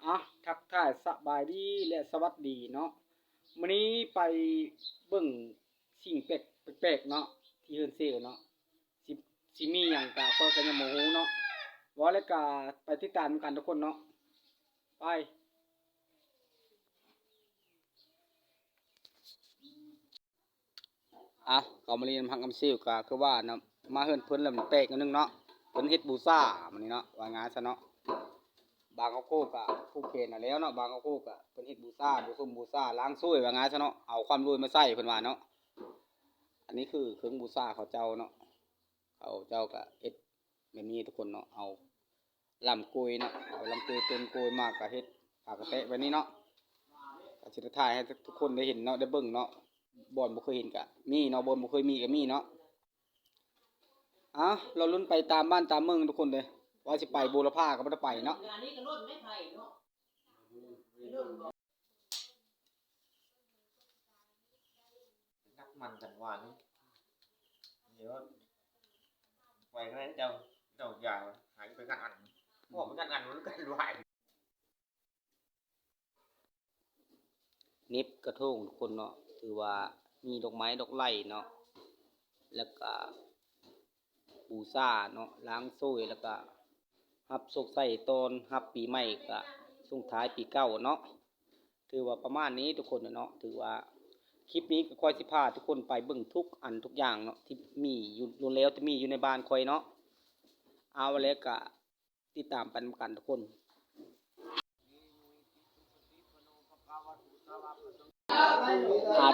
อ่ะทักทายสบายดีและสวัสดีเนาะมื้อนี้ไปเบิ่งสิ่งแปลกๆเนาะที่เฮือนเซลเนาะสิสิมีหยังก็ข้อยก็ยังบ่ฮู้เนาะว่าแล้วก็ไปติดตามกันทุกคนเนาะไปก็มาเรียนพังกำซิลก็คือว่าเนาะมาเฮือนเพิ่นแล้วมันแปลกอันนึงเนาะเพิ่นเฮ็ดบูชามื้อนี้เนาะว่าง่ายซะเนาะ บางเอาโคกะผู้เคนน่ะแล้วเนาะบางเอาโคกะเพิ่นเฮ็ดบูชาบูชาล้างซุยว่างั้นซะเนาะเอาความรวยมาใส่เพิ่นว่าเนาะอันนี้คือเครื่องบูชาเขาเจ้าเนาะเขาเจ้าก็เฮ็ดแบบนี้ทุกคนเนาะเอาลำกุยเนาะเอาลำกุยต้นกุยมากก็เฮ็ดปากกระเตะไว้นี่เนาะก็สิถ่ายให้ทุกคนได้เห็นเนาะได้เบิ่งเนาะบ่อนบ่เคยเห็นก็มีเนาะบ่อนบ่เคยมีก็มีเนาะเราลุ้นไปตามบ้านตามเมืองทุกคนเลยว่าสิไปบูรพาก็บ่ได้ไปเนาะngắt mành thành hoàn ấy. Nhiều quay cái đấy đâu dài hãy phải ngắt ảnh có phải ngắt ảnh nó cái loại นิบกระทงทุกคนเนาะถือว่ามีดอกไม้ดอกไม้เนาะแล้วก็บูชาเนาะล้างโซ่แล้วก็รับโศกใส่ตอนรับปีใหม่ก็ส่งท้ายปีเก่าเนาะถือว่าประมาณนี้ทุกคนเนาะถือว่าคลิปนี้ก็ค่อยสิพาทุกคนไปเบิ่งทุกอันทุกอย่างเนาะที่มีอยู่แล้วที่มีอยู่ในบ้านค่อยเนาะเอาแล้วก็ติดตามกันทุกคน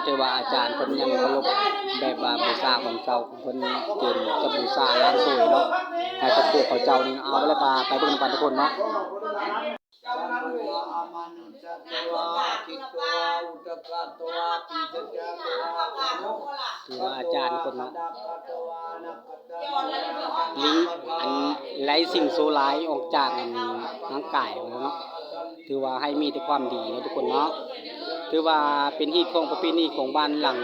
เจอว่าอาจารย์เพิ่นยังเคารพแบบว่าบูชาของเจ้าเพิ่นเก่งจะบูชาล้างสวยเนาะให้กับพวกเขาเจ้านี่เอาแล้วก็ไปเบิ่งกันทุกคนเนาะคือว่าอาจารย์คนเนาะลิงอันไร้สิ่งโซลายออกจากร่างกายเนาะถือว่าให้มีแต่ความดีเนาะทุกคนเนาะถือว่าเป็นฮีตของประเพณีของบ้านหลัง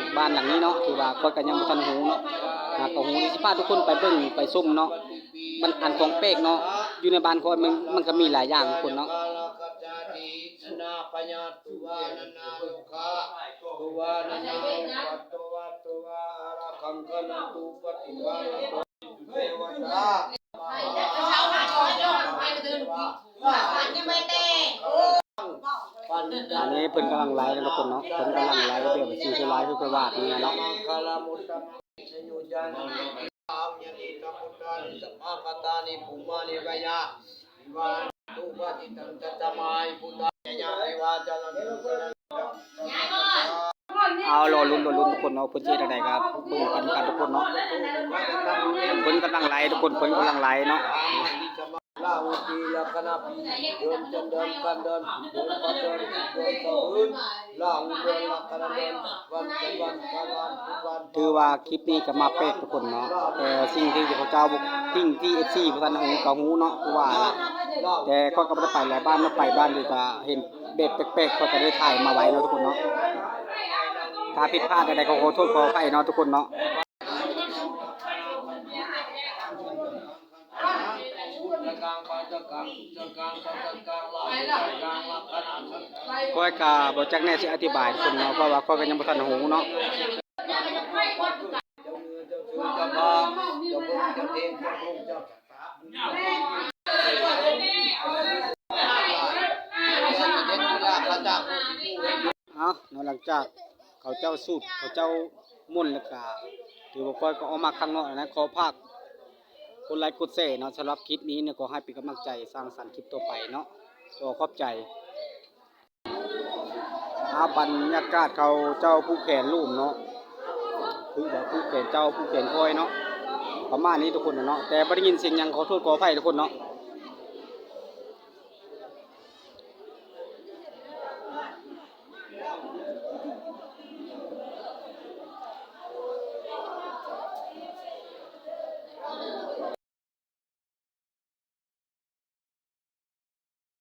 นี้เนาะถือว่าก็ยังบ่ทันฮู้เนาะก็ฮู้สิพาทุกคนไปเบิ่งไปชมเนาะมันอันของแปลกเนาะอยู่ในบ้านคอยมันก็มีหลายอย่างทุกคนเนาะอันนี้เพิ่นกำลังไลฟ์ทุกคนเนาะเพิ่นกำลังไลฟ์แบบสิ่งที่ไลฟ์คือไปวาดนี่เนาะเอารอลุ้นทุกคนเนาะเพิ่นสิเฮ็ดได้ครับเบิ่งกันทุกคนเนาะเพิ่นกำลังไลฟ์ทุกคนเพิ่นกำลังไลฟ์เนาะลาวุตีละคณะปีเดินจันเดินกันเดินเดินกันเดินเดินตื่นลาวุเดินละคณะเดินวันถือว่าคลิปนี้ก็มาแปลกทุกคนเนาะแต่สิ่งที่เขาเจ้าสิ่งที่ FC บ่ทันฮู้ก็ฮู้เนาะคือว่าแต่ข้อยก็บ่ได้ไปหลายบ้านมาไปบ้านนี่ก็เห็นแบบแปลกๆข้อยก็ได้ถ่ายมาไว้เนาะทุกคนเนาะถ้าผิดพลาดใดๆก็ขอโทษขออภัยเนาะทุกคนเนาะค่อยก็บ่จักแน่สิอธิบายทุกคนเนาะเพราะว่าค่อยก็ยังบ่ทันฮู้เนาะหลังจากเขาเจ้าสูตรเขาเจ้าม่วนแล้วก็ถือว่าค่อยก็ออกมาข้างนอกนะขอภาคกดไลค์กดแชร์เนาะสำหรับคลิปนี้เนี่ยก็ให้เป็นกำลังใจสร้างสรรค์คลิปต่อไปเนาะขอบใจบรรยากาศเขาเจ้าผู้แขนรูปเนาะคือแบบผู้แขนเจ้าผู้แขนคอยเนาะประมาณนี้ทุกคนเนาะแต่บ่ได้ยินเสียงหยังขอโทษขออภัยทุกคนเนาะ